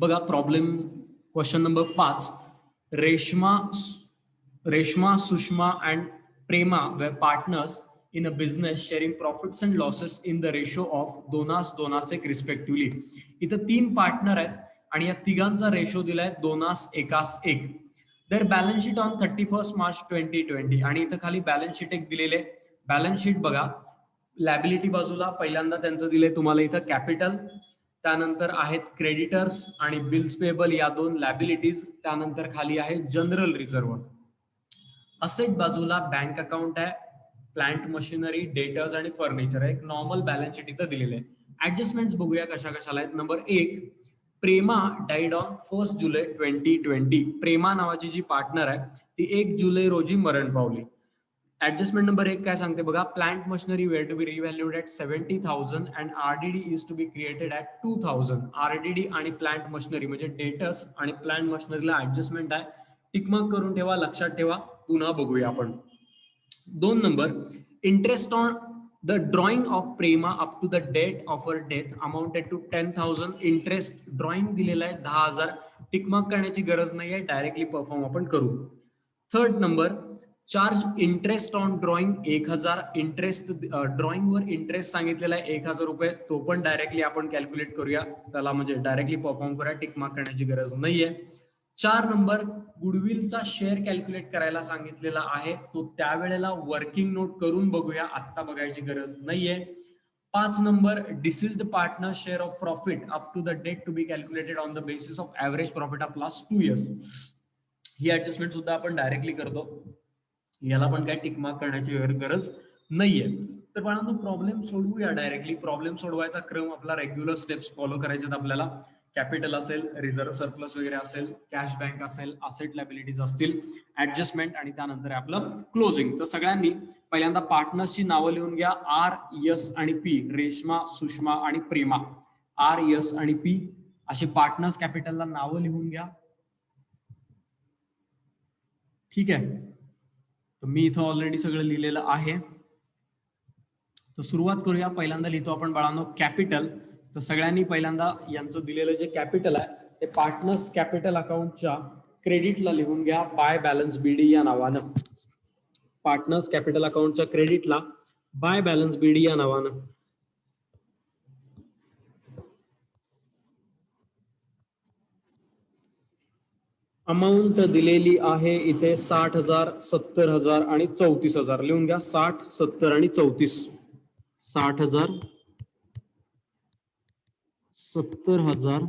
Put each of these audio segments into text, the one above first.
बघा problem question number 5. Reshma, Sushma and Prema were partners in a business sharing profits and losses in the ratio of 2:1 respectively. इथं 3 partner आहेत आणि या तिघांचा ratio दिलाय 2:1. Their balance sheet on 31 March 2020 आणि इथं खाली बॅलन्स शीट एक दिलेले. बॅलन्स शीट बघा, लॅबिलिटी बाजूला पहिल्यांदा त्यांचं दिलंय तुम्हाला इथं कॅपिटल, त्यानंतर आहेत क्रेडिटर्स आणि बिल्स पेबल या 2 लॅबिलिटीज, त्यानंतर खाली आहे जनरल रिझर्व्ह. असेट बाजूला बँक अकाउंट आहे, प्लांट मशिनरी, डेटर्स आणि फर्निचर आहे. एक नॉर्मल बॅलन्स शीट इथं दिलेलं आहे. ऍडजस्टमेंट बघूया कशा कशाला आहेत. नंबर 1, प्रेमा डाईड ऑन 1 जुलै 2020. प्रेमा नावाची जी पार्टनर आहे ती 1 जुलै रोजी मरण पावली. ऍडजस्टमेंट नंबर 1 काय सांगते बघा, plant machinery were to be revalued at 70,000 and RDD is to be created at 2,000. RDD आणि प्लांट मशिनरी म्हणजे डेटर्स आणि प्लांट मशिनरीला ऍडजस्टमेंट आहे. टिकमार्क करून ठेवा, लक्षात ठेवा. पुन्हा बघूया आपण. 2 number, interest on the drawing of Prema up to the date of her death amounted to 10,000. Interest drawing दिलेला आहे 10,000. टिकमार्क करण्याची गरज नाही आहे, डायरेक्टली परफॉर्म आपण करू. 3rd number, charge interest on drawing 1,000. Interest drawing वर इंटरेस्ट सांगितलेला आहे 1,000 रुपये. तो पण डायरेक्टली आपण कॅल्क्युलेट करूया, त्याला म्हणजे डायरेक्टली परफॉर्म करूया, टिकमार्क करण्याची गरज नाहीये. 4 नंबर, गुडविलचा शेअर कॅल्क्युलेट करायला सांगितलेला आहे, तो त्यावेळेला वर्किंग नोट करून बघूया, आत्ता बघायची गरज नाहीये. 5 number, deceased partner share of profit up to the date to be calculated on the basis of average profit of last 2 years. ही ऍडजस्टमेंट सुद्धा आपण डायरेक्टली करतो, याला पण काय टिकमार्क करण्याची गरज नाहीये. तर बाळांनो प्रॉब्लेम सोडवूया डायरेक्टली. प्रॉब्लेम सोडवायचा क्रम आपला रेग्युलर स्टेप्स फॉलो करायचे आपल्याला. कॅपिटल असेल, रिझर्व्ह सरप्लस वगैरे असेल, कॅश बँक असेल, असेट लायबिलिटीज असतील, ऍडजस्टमेंट आणि त्यानंतर आपलं क्लोजिंग. तर सगळ्यांनी पहिल्यांदा पार्टनर्सची नावं लिहून घ्या. आर, यस आणि पी. रेशमा, सुषमा आणि प्रेमा. आर, यस आणि पी अशी पार्टनर्स कॅपिटलला नावं लिहून घ्या. ठीक आहे, तर मी इथं ऑलरेडी सगळं लिहिलेलं आहे. तर सुरुवात करूया. पहिल्यांदा लिहितो आपण बाळांनो कॅपिटल. तर सगळ्यांनी पहिल्यांदा यांचं दिलेलं जे कॅपिटल आहे ते पार्टनर्स कॅपिटल अकाउंटच्या क्रेडिटला लिहून घ्या बाय बॅलन्स बीडी या नावानं. पार्टनर्स कॅपिटल अकाउंटच्या क्रेडिटला बाय बॅलन्स बीडी या नावानं. अमाऊंट दिलेली आहे इथे 60,000, 70,000 आणि 34,000. लिहून घ्या 60, 70 आणि 34. 60,000, 70,000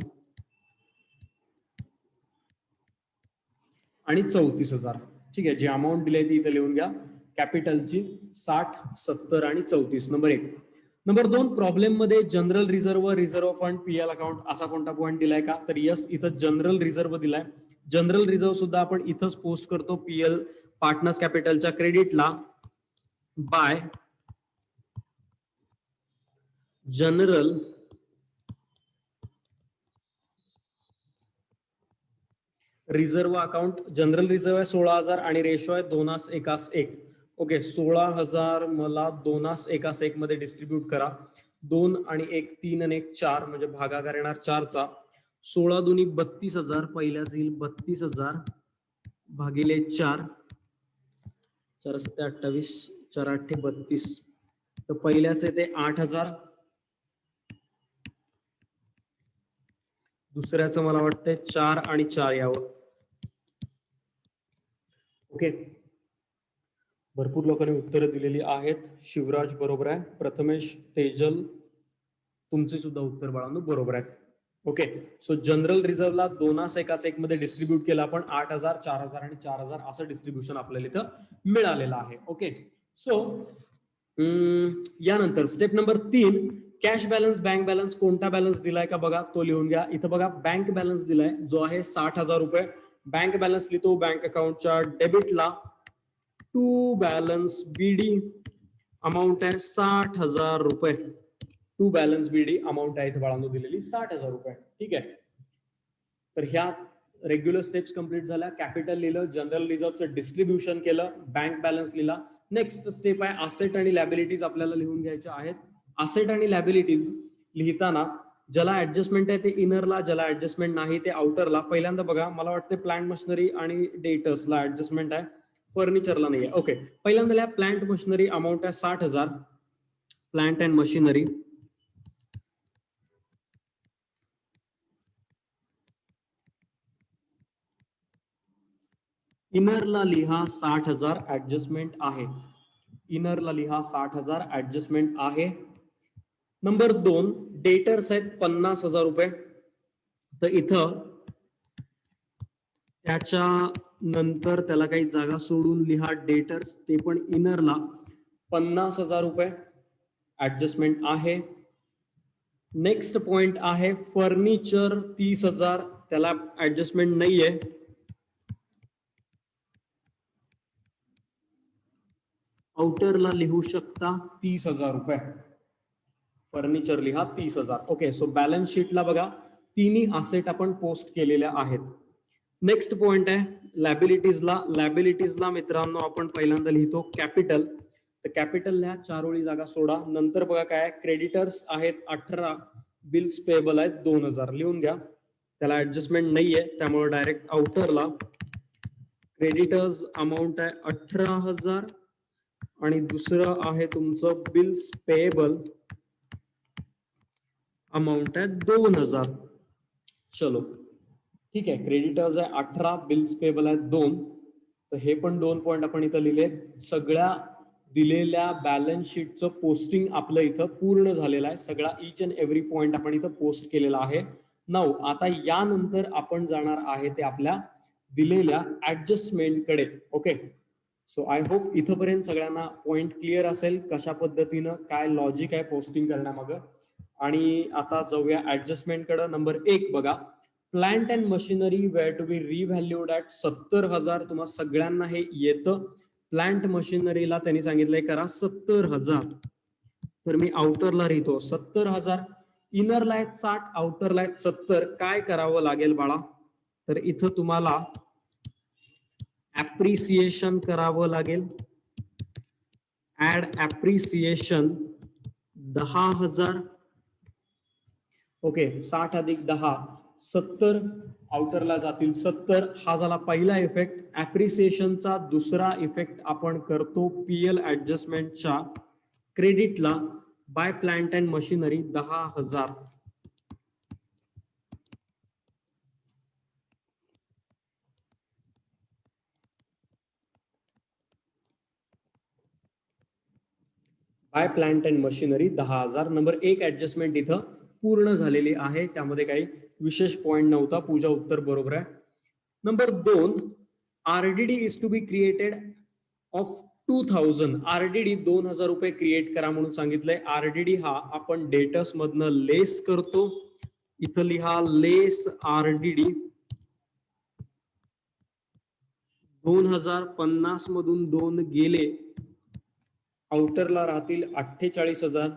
आणि 34,000. ठीक आहे, जी अमाऊंट दिली आहे ती इथे लिहून घ्या कॅपिटलची 60, 70 आणि 34. नंबर 1. नंबर 2, प्रॉब्लेम मध्ये general reserve, reserve fund, PL account असा कोणता पॉईंट दिलाय का? तर यस, इथं जनरल रिझर्व्ह दिलाय. जनरल रिझर्व्ह सुद्धा आपण इथंच पोस्ट करतो पीएल पार्टनर्स कॅपिटलच्या क्रेडिटला by general reserve account. General reserve आहे 16,000 आणि रेशो आहे 2:1. ओके, 16,000 मला 2:1 मध्ये डिस्ट्रीब्यूट करा. 2 आणि 1, 3 आणि 1, 4 म्हणजे भागाकार येणार 4चा. 16 दुनी 32,000. पहिल्याच येईल 32,000 भागिले 4. 4 7 28, 4 8 32. तर पहिल्याच येते 8,000. दुसऱ्याचं मला वाटतंय 4 आणि 4 यावं. ओके, भरपूर लोकांनी उत्तरं दिलेली आहेत. शिवराज बरोबर आहे. प्रथमेश, तेजल, तुमचे सुद्धा उत्तर बाळांनो बरोबर आहे. ओके, सो जनरल रिझर्व्हला 2:1 मध्ये डिस्ट्रीब्यूट केलं आपण. 8,000, 4,000 आणि 4,000 असं डिस्ट्रीब्युशन आपल्याला इथं मिळालेलं आहे. ओके, सो यानंतर step number 3, cash balance, bank balance. कोणता बॅलन्स दिलाय का बघा, तो लिहून घ्या. इथं बघा बँक बॅलन्स दिलाय जो आहे 60,000 रुपये. बँक बॅलन्स लिहितो बँक अकाउंटच्या डेबिटला टू बॅलन्स बीडी. अमाऊंट आहे 60,000 रुपये. टू बॅलन्स बीडी अमाऊंट आहे इथे बाळांनो दिलेली 60,000 रुपये. ठीक आहे, तर ह्या रेग्युलर स्टेप्स कंप्लीट झाल्या. कॅपिटल लिहिलं, जनरल रिझर्व्हचं डिस्ट्रीब्युशन केलं, बँक बॅलन्स लिहिला. नेक्स्ट स्टेप आहे असेट आणि लॅबिलिटीज आपल्याला लिहून घ्यायच्या आहेत. असेट आणि लॅबिलिटीज लिहिताना ज्याला ऍडजस्टमेंट आहे ते इनरला, ज्याला ऍडजस्टमेंट नाही ते आउटरला. पहिल्यांदा बघा, मला वाटतं प्लांट मशिनरी आणि डेटर्सला ऍडजस्टमेंट आहे, फर्निचरला नाही आहे. ओके, पहिल्यांदा लिहा प्लांट मशिनरी अमाऊंट आहे 60,000. प्लांट अँड मशिनरी इनरला लिहा 60,000 ऍडजस्टमेंट आहे. इनरला लिहा 60,000 ऍडजस्टमेंट आहे. नंबर 2 डेटर्स आहेत 50,000 रुपये. तर इथं त्याच्या नंतर त्याला काही जागा सोडून लिहा डेटर्स, ते पण इनरला 50,000 रुपये ऍडजस्टमेंट आहे. नेक्स्ट पॉइंट आहे फर्निचर 30,000, त्याला ऍडजस्टमेंट नाहीये. आउटरला लिहू शकता 30,000 रुपये. फर्निचर लिहा 30,000. ओके, सो बॅलन्स शीटला बघा तिन्ही असेट आपण पोस्ट केलेल्या आहेत. नेक्स्ट पॉइंट आहे लॅबिलिटीजला. लॅबिलिटीजला मित्रांनो आपण पहिल्यांदा लिहितो कॅपिटल. तर कॅपिटल लिहा, 4 ओळी जागा सोडा. नंतर बघा काय क्रेडिटर्स आहेत 18, बिल्स पेबल आहेत 2,000 लिहून घ्या. त्याला ऍडजस्टमेंट नाहीये त्यामुळे डायरेक्ट आउटरला क्रेडिटर्स अमाऊंट आहे 18,000 आणि दुसरं आहे तुमचं बिल्स पेएबल अमाऊंट आहे 2,000. चलो ठीक आहे, क्रेडिटर्स आहे 18, बिल्स पेएबल आहे 2. तर हे पण 2 पॉइंट आपण इथं लिहिले. सगळ्या दिलेल्या बॅलन्स शीटचं पोस्टिंग आपलं इथं पूर्ण झालेलं आहे. सगळा ईच अँड एव्हरी पॉइंट आपण इथं पोस्ट केलेला आहे. नाऊ आता यानंतर आपण जाणार आहे ते आपल्या दिलेल्या ऍडजस्टमेंट कडे. ओके, सो आय होप इथंपर्यंत सगळ्यांना पॉइंट क्लिअर असेल कशा पद्धतीनं काय लॉजिक आहे पोस्टिंग करण्यामागं. आणि आता जाऊया ऍडजस्टमेंट कडे. नंबर 1 बघा, plant and machinery were to be revalued at 70,000. तुम्हाला सगळ्यांना हे येतं. प्लांट मशिनरीला त्यांनी सांगितलंय करा 70,000. तर मी आउटरला लिहितो 70,000. इनरला आहेत 60, आउटरला आहेत 70. काय करावं लागेल बाळा, तर इथं तुम्हाला ऍप्रिसिएशन करावं लागेल. Add appreciation 10,000. ओके, 60 अधिक 10 70, आउटरला जातील 70. हा झाला पहिला इफेक्ट. ऍप्रिसिएशनचा दुसरा इफेक्ट आपण करतो पीएल ऍडजस्टमेंटच्या क्रेडिटला by plant and machinery 10,000. By plant and machinery 10,000. Number 1 adjustment इथं पूर्ण झालेली आहे, त्यामध्ये काही विशेष पॉइंट नव्हता. पूजा उत्तर बरोबर आहे. Number 2 RDD is to be created of 2,000. RDD 2,000 रुपये क्रिएट करा म्हणून सांगितलंय. आरडीडी हा आपण डेटर्स मधनं लेस करतो. इथं लिहा लेस आरडीडी. 2,050 मधून 2 गेले, आउटरला राहतील 48,000.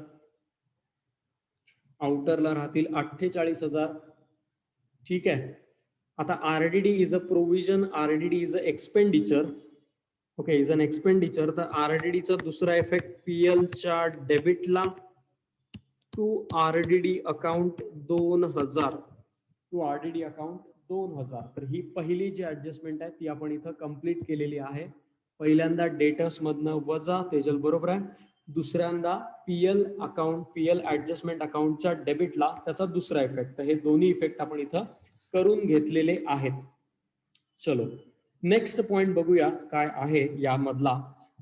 आउटरला राहतील 48,000. ठीक आहे. आता RDD is a provision, RDD is an expenditure. Okay, is an expenditure. तर आरडीडीचा दुसरा इफेक्ट पीएलच्या डेबिटला to RDD account 2,000. To RDD account 2,000. तर ही पहिली जी ऍडजस्टमेंट आहे ती आपण इथं कंप्लीट केलेली आहे. पहिल्यांदा डेटर्स मधनं वजा, तेजल बरोबर आहे. दुसऱ्यांदा पीएल अकाउंट, पीएल ऍडजस्टमेंट अकाउंटच्या डेबिटला त्याचा दुसरा इफेक्ट. तर हे दोन्ही इफेक्ट आपण इथं करून घेतलेले आहेत. चलो नेक्स्ट पॉइंट बघूया काय आहे यामधला.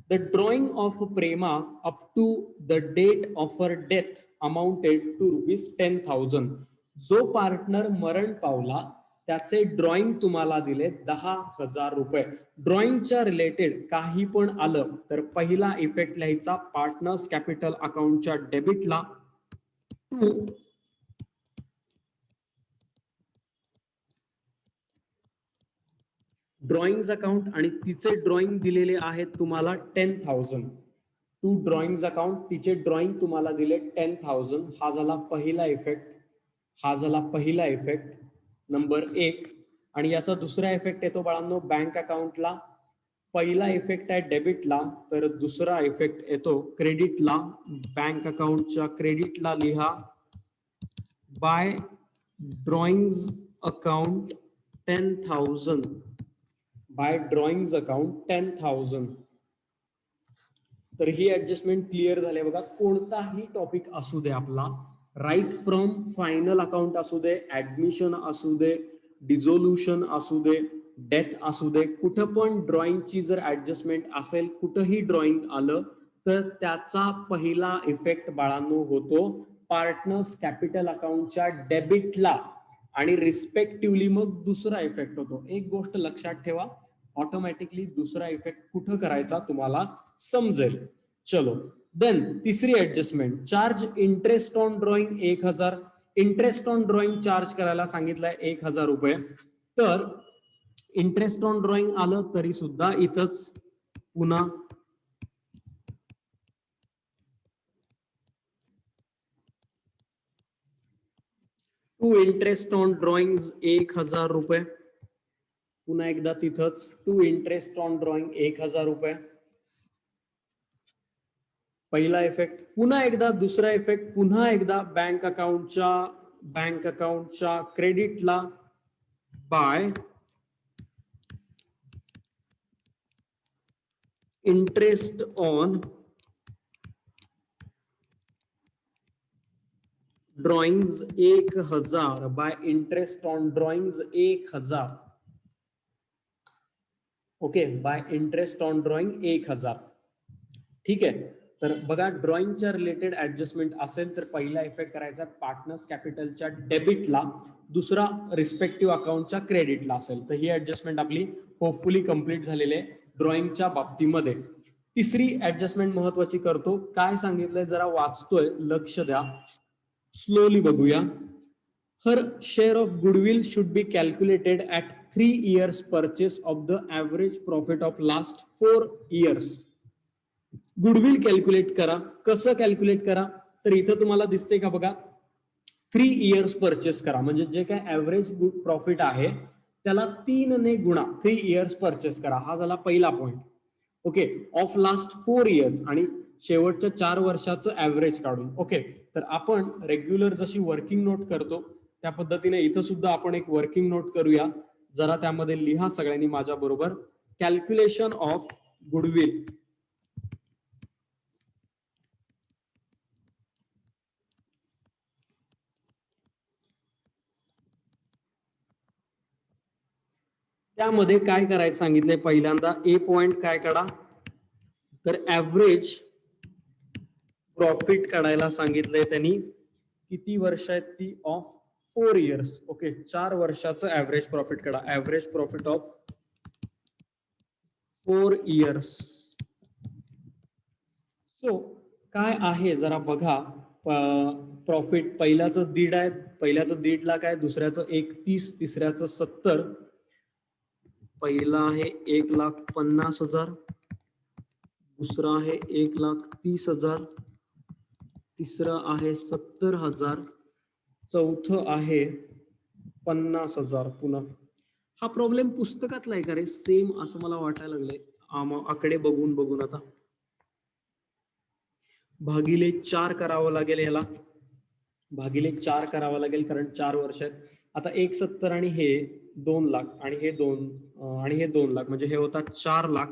The drawing of Prema up to the date of her death amounted to ₹10,000. जो पार्टनर मरण पावला त्याचे ड्रॉइंग तुम्हाला दिले 10,000 रुपये. ड्रॉइंगच्या रिलेटेड काही पण आलं तर पहिला इफेक्ट लिहायचा पार्टनर्स कॅपिटल अकाउंटच्या डेबिटला टू ड्रॉइंग अकाउंट आणि तिचे ड्रॉइंग दिलेले आहेत तुम्हाला 10,000. टू ड्रॉइंग अकाउंट, तिचे ड्रॉइंग तुम्हाला दिले 10,000. हा झाला पहिला इफेक्ट. हा झाला पहिला इफेक्ट नंबर 1. आणि याचा दुसरा इफेक्ट येतो बाळांनो बँक अकाउंटला. पहिला इफेक्ट आहे डेबिटला, तर दुसरा इफेक्ट येतो क्रेडिटला. बँक अकाउंटच्या क्रेडिटला लिहा by drawings account 10,000 by drawings account 10,000. तर ही ऍडजस्टमेंट क्लिअर झाली बघा. कोणताही टॉपिक असू दे आपला, राईट फ्रॉम फायनल अकाउंट असू दे, ऍडमिशन असू दे, डिझोल्युशन असू दे, डेथ असू दे, कुठं पण ड्रॉइंगची जर ऍडजस्टमेंट असेल, कुठंही ड्रॉइंग आलं तर त्याचा पहिला इफेक्ट बाळांनो होतो पार्टनर्स कॅपिटल अकाउंटच्या डेबिटला आणि रिस्पेक्टिव्हली मग दुसरा इफेक्ट होतो. एक गोष्ट लक्षात ठेवा, ऑटोमॅटिकली दुसरा इफेक्ट कुठं करायचा तुम्हाला समजेल. चलो देन तिसरी adjustment, charge interest on drawing 1,000. Interest on drawing charge करायला सांगितलंय 1,000 रुपये. तर इंटरेस्ट ऑन ड्रॉइंग आलं तरी सुद्धा इथंच पुन्हा टू इंटरेस्ट ऑन ड्रॉइंग 1,000 रुपये. पुन्हा एकदा तिथंच टू इंटरेस्ट ऑन ड्रॉइंग 1,000 रुपये. पहिला इफेक्ट. पुन्हा एकदा दुसरा इफेक्ट, पुन्हा एकदा बँक अकाउंटच्या क्रेडिटला by interest on drawings 1,000 by interest on drawings 1,000. Okay, by interest on drawing 1,000. ठीक आहे. तर बघा, ड्रॉइंगच्या रिलेटेड ऍडजस्टमेंट असेल तर पहिला इफेक्ट करायचा पार्टनर्स कॅपिटलच्या डेबिटला, दुसरा रिस्पेक्टिव्ह अकाउंटच्या क्रेडिटला असेल. तर ही ऍडजस्टमेंट आपली होपफुली कंप्लीट झालेली आहे ड्रॉइंगच्या बाबतीमध्ये. तिसरी ऍडजस्टमेंट महत्वाची करतो. काय सांगितलंय जरा वाचतोय, लक्ष द्या, स्लोली बघूया. Her share of goodwill should be calculated at 3 years purchase of the average profit of last 4 years. Goodwill calculate करा. कसं कॅल्क्युलेट करा, तर इथं तुम्हाला दिसते का बघा, 3 years परचेस करा. म्हणजे जे काय ऍव्हरेज प्रॉफिट आहे त्याला 3 ने गुणा, 3 years परचेस करा. हा झाला पहिला point. Okay, of last 4 years आणि शेवटच्या 4 वर्षाचं ऍव्हरेज काढून. ओके, तर आपण रेग्युलर जशी वर्किंग नोट करतो त्या पद्धतीने इथं सुद्धा आपण एक वर्किंग नोट करूया. जरा त्यामध्ये लिहा सगळ्यांनी माझ्या बरोबर. Calculation of goodwill. त्यामध्ये काय करायचं सांगितलंय, पहिल्यांदा ए पॉइंट काय काढा, तर ऍव्हरेज प्रॉफिट काढायला सांगितलंय त्यांनी. किती वर्ष आहेत ती, ऑफ 4 years. ओके, 4 वर्षाचं ऍव्हरेज प्रॉफिट काढा. Average profit of 4 years. So काय आहे जरा बघा. प्रॉफिट पहिल्याचं 1.5 आहे, पहिल्याचं 1.5 लाख आहे, दुसऱ्याचं 31, तिसऱ्याचं 70. पहिला आहे 1,50,000, दुसरा आहे 1,30,000, तिसरं आहे 70,000, चौथं आहे 50,000. पुन्हा हा प्रॉब्लेम पुस्तकातला आहे का रे, सेम असं मला वाटायला लागलंय आकडे बघून बघून. आता भागिले 4 करावं लागेल, याला भागिले 4 करावं लागेल कारण 4 वर्ष आहेत. आता 1,70 आणि हे 2 लाख आणि हे 2 लाख, म्हणजे हे होतात 4 लाख.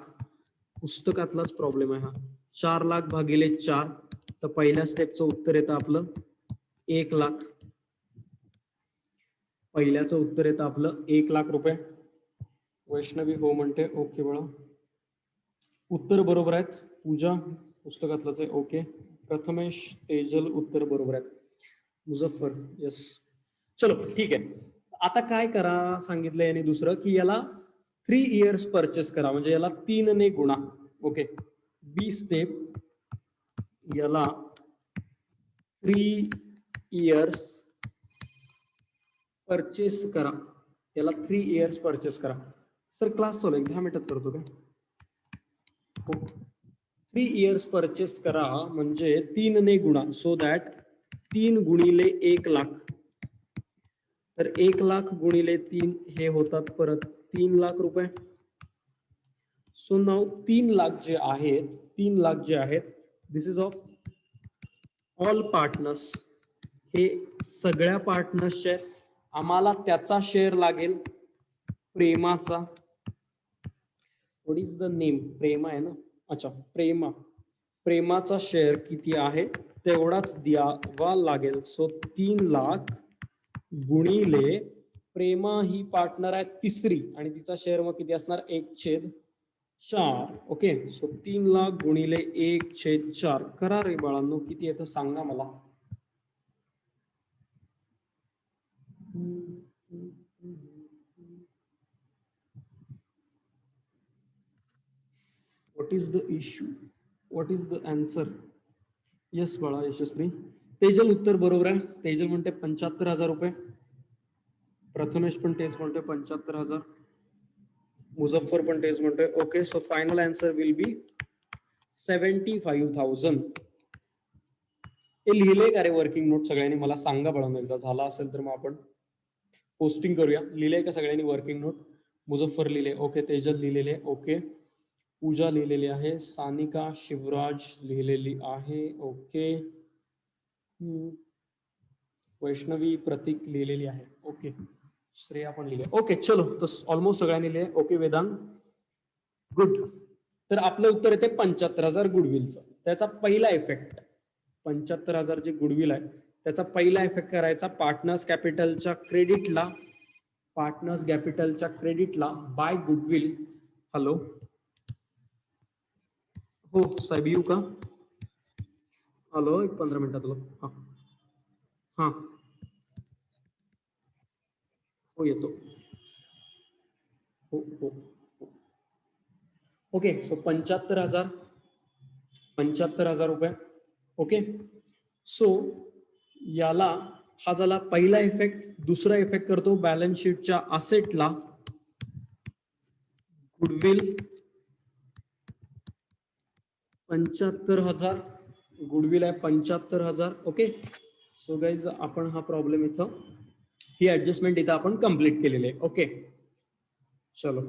पुस्तकातलाच प्रॉब्लेम आहे हा. 4 लाख भागिले 4, तर पहिल्या स्टेपचं उत्तर येतं आपलं 1 लाख. पहिल्याचं उत्तर येतं आपलं 1 लाख रुपये. वैष्णवी हो म्हणते, ओके बाळा, उत्तर बरोबर आहेत. पूजा पुस्तकातलंच आहे, ओके. प्रथमेश, तेजल उत्तर बरोबर आहेत. मुझफ्फर यस. चलो ठीक आहे. आता काय करा सांगितलं याने दुसरं, की याला 3 years परचेस करा, म्हणजे याला 3 ने गुणा. ओके, बी स्टेप, याला 3 years परचेस करा. याला 3 years परचेस करा. सर क्लास चालू आहे, 10 मिनिटात करतो का? हो, 3 years परचेस करा म्हणजे 3 ने गुणा. सो दॅट 3 गुणिले 1 लाख, तर 1 लाख गुणिले 3 हे होतात परत 3 लाख रुपये. सो नाव 3 लाख जे आहेत, 3 लाख जे आहेत, this is of all partners. हे सगळ्या पार्टनर्सचे, आम्हाला त्याचा शेअर लागेल प्रेमाचा. What is the name? Prema आहे ना, अच्छा प्रेमा. प्रेमाचा शेअर किती आहे तेवढाच द्यावा लागेल. सो 3 लाख गुणिले प्रेमा ही पार्टनर आहे तिसरी आणि तिचा शेअर मग किती असणार 1/4. ओके, सो 3 लाख गुणिले 1/4 करा रे बाळांनो, किती येतं सांगा मला. What is the issue? What is the answer? Yes बाळा यशस्वी. तेजल उत्तर बरोबर आहे. तेजल म्हणते 75,000 रुपये. प्रथमेश पण तेच म्हणते 75,000. मुझफ्फर पण तेच म्हणते. Okay, so final answer will be 75,000. हे लिहिले का रे वर्किंग नोट सगळ्यांनी? मला सांगा बाळा, एकदा झाला असेल तर मग आपण पोस्टिंग करूया. लिहिले का सगळ्यांनी वर्किंग नोट? मुझफ्फर लिहिले, ओके. तेजल लिहिलेले, ओके. पूजा लिहिलेली आहे. सानिका शिवराज लिहिलेली आहे, ओके. वैष्णवी प्रतीक लिहिलेली आहे, ओके. श्रेया पण लिहिले, ओके. चलो, तर ऑलमोस्ट सगळ्यांनी लिहिले, ओके. वेदांत, गुड. तर आपलं उत्तर येते 75,000 गुडविलचं. त्याचा पहिला इफेक्ट 75,000 जे गुडविल आहे त्याचा पहिला इफेक्ट करायचा पार्टनर्स कॅपिटलच्या क्रेडिटला. पार्टनर्स कॅपिटलच्या क्रेडिटला बाय गुडविल. हॅलो, हो साहेब येऊ का? हॅलो, एक 15 मिनिटात आलो. हां हां, हो येतो. हो हो, ओके. सो 75,000 रुपये, ओके. सो याला हा झाला पहिला इफेक्ट. दुसरा इफेक्ट करतो बॅलन्स शीटच्या असेटला. गुडविल 75,000 गुडविल आहे 75,000, ओके. सो गाईज आपण हा प्रॉब्लेम इथं, ही ऍडजस्टमेंट इथं आपण कंप्लीट केलेली आहे, ओके. चलो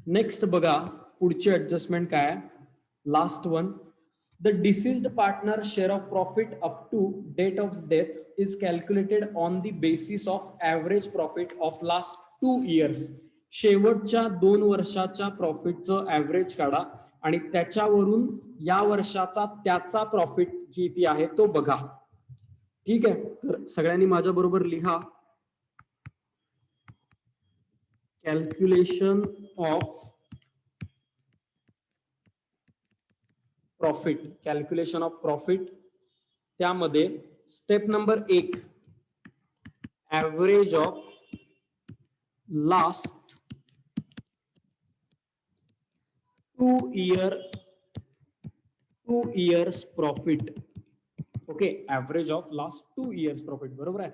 नेक्स्ट बघा पुढची ऍडजस्टमेंट काय. Last one, the deceased partner share of profit up to date of death is calculated on the basis of average profit of last 2 years. शेवटच्या 2 वर्षाच्या प्रॉफिटचं ऍव्हरेज काढा आणि त्याच्यावरून या वर्षाचा त्याचा प्रॉफिट किती आहे तो बघा. ठीक आहे, तर सगळ्यांनी माझ्या बरोबर लिहा. Calculation of profit. Calculation of profit, त्यामध्ये step number 1 average of last 2 years profit. Okay, average of last 2 years profit, बरोबर आहे.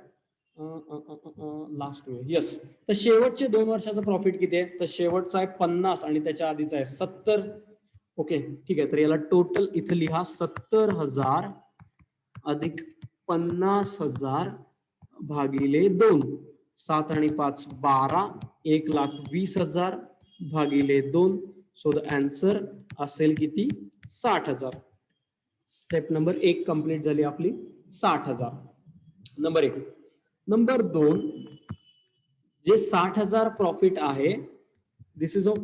Last 2 year, yes. तर शेवटचे 2 वर्षाचं प्रॉफिट किती आहे? तर शेवटचा आहे 50 आणि त्याच्या आधीचा आहे 70. ओके, ठीक आहे. तर याला टोटल इथं लिहा 70,000 अधिक 50,000 भागिले 2. 7 आणि 5 12, 1,20,000 भागिले 2. सो द आन्सर असेल किती? 60,000. स्टेप नंबर 1 कंप्लीट झाली आपली, 60,000. नंबर 1. नंबर 2, जे 60,000 प्रॉफिट आहे, दिस इज ऑफ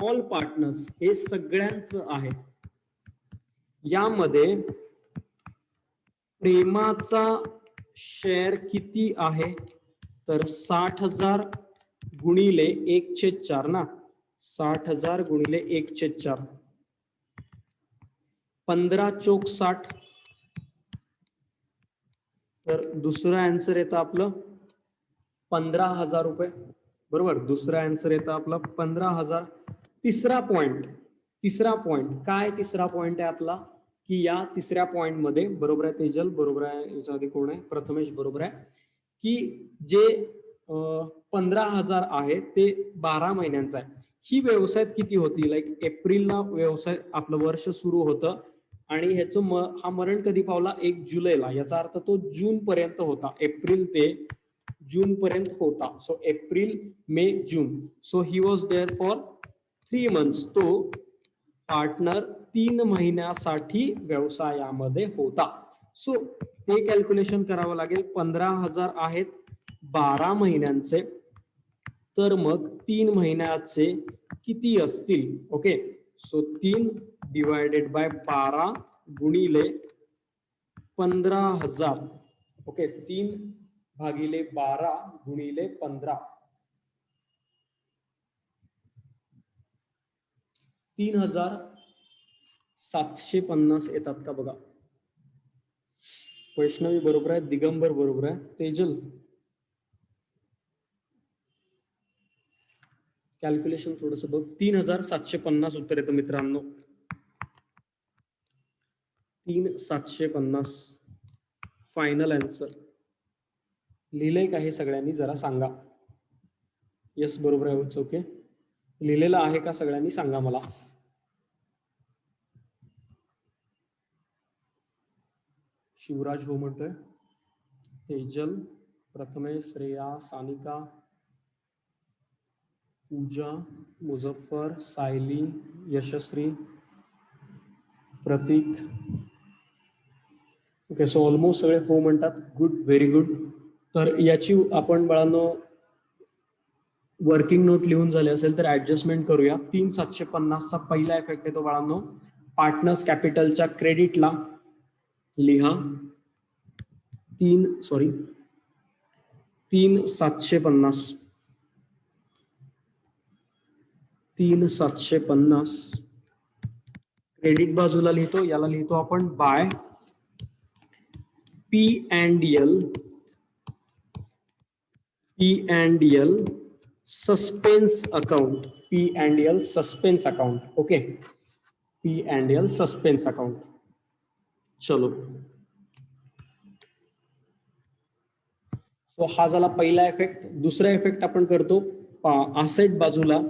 ऑल पार्टनर्स, हे सगळ्यांचं आहे. यामध्ये प्रेमाचा शेअर किती आहे? तर 60,000 गुणिले 1/4 ना. 60,000 गुणिले 1/4, 15 चोक 60. तर दुसरं आन्सर येतं आपलं 15,000 रुपये, बरोबर. दुसरा आन्सर येतं आपलं 15,000. तिसरा पॉइंट काय? तिसरा पॉइंट आहे आपला की या तिसऱ्या पॉइंट मध्ये, बरोबर आहे तेजल, बरोबर आहे. याच्या आधी कोण आहे? प्रथमेश, बरोबर आहे. की जे 15,000 आहे ते 12 महिन्यांचा आहे. ही व्यवसायात किती होती? लाईक एप्रिलला व्यवसाय आपलं वर्ष सुरू होतं आणि ह्याचं हा मरण कधी पावला? 1 जुलैला. याचा अर्थ तो जून पर्यंत होता. एप्रिल ते जून पर्यंत होता. So April, May, June. So he was there for 3 months. तो पार्टनर 3 महिन्यासाठी व्यवसायामध्ये होता. सो ते कॅल्क्युलेशन करावं लागेल. 15,000 आहेत 12 महिन्यांचे, तर मग 3 महिन्याचे किती असतील? ओके, सो 3 डिवायडेड बाय 12 गुणिले 15,000. ओके, 3 भागिले 12 गुणिले 15, 3,750 येतात का बघा. वैष्णवी बरोबर आहे, दिगंबर बरोबर आहे, तेजल कॅल्क्युलेशन थोडस बघ. 3,750 उत्तर येतं मित्रांनो. 3,750 फायनल आन्सर. लिहिलंय का हे सगळ्यांनी जरा सांगा. येस बरोबर आहे. ओके, लिहिलेलं आहे का सगळ्यांनी सांगा मला. शिवराज हो म्हणतोय, तेजल, प्रथमेश, श्रेया, सानिका, पूजा, मुझफ्फर, सायली, यशस्वी, प्रतीक. ओके, सो ऑलमोस्ट सगळे हो म्हणतात. Good, very good. तर याची आपण बाळांनो वर्किंग नोट लिहून झाले असेल तर ऍडजस्टमेंट करूया. 3,750 चा पहिला इफेक्ट येतो बाळांनो पार्टनर्स कॅपिटलच्या क्रेडिटला. लिहा 3,750 क्रेडिट बाजूला लिहितो. याला लिहितो आपण by P&L suspense account. P&L suspense account. Okay, P&L suspense account. चलो, सो हा झाला पहिला इफेक्ट. दुसरा इफेक्ट आपण करतो असेट बाजूला.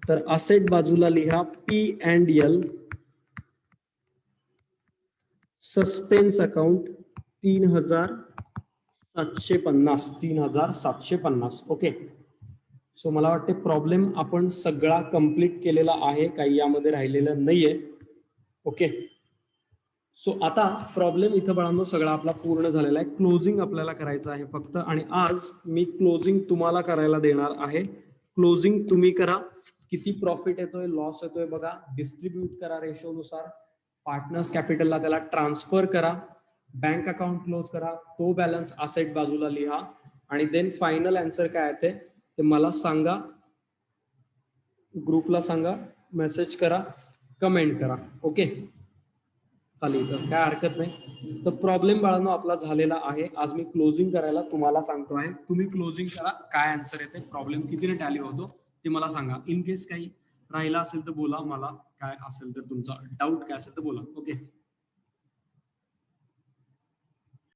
तर असेट बाजूला लिहा P&L suspense account 3,750. Okay, so मला वाटते प्रॉब्लेम आपण सगळा कंप्लीट केलेला आहे, काही यामध्ये राहिलेलं नाहीये. ओके, सो आता प्रॉब्लेम इथं बाळांनो सगळा आपला पूर्ण झालेला आहे. क्लोजिंग आपल्याला करायचं आहे फक्त, आणि आज मी क्लोजिंग तुम्हाला करायला देणार आहे. क्लोजिंग तुम्ही करा. किती प्रॉफिट येतोय, लॉस येतोय बघा, डिस्ट्रीब्यूट करा रेशोनुसार. पार्टनर्स कॅपिटलला त्याला ट्रान्सफर करा, बँक अकाउंट क्लोज करा, तो बॅलन्स असेट बाजूला लिहा, आणि देन फायनल आन्सर काय आहे ते मला सांगा, ग्रुपला सांगा, मेसेज करा, कमेंट करा. ओके, खाली तर काय हरकत नाही. तर प्रॉब्लेम बाळांनो आपला झालेला आहे. आज मी क्लोजिंग करायला तुम्हाला सांगतो आहे. तुम्ही क्लोजिंग करा, काय आन्सर येते, प्रॉब्लेम कितीने टॅली होतो ते मला सांगा. इन केस काही राहिला असेल तर बोला, मला काय असेल तर तुमचा डाऊट काय असेल तर बोला. ओके.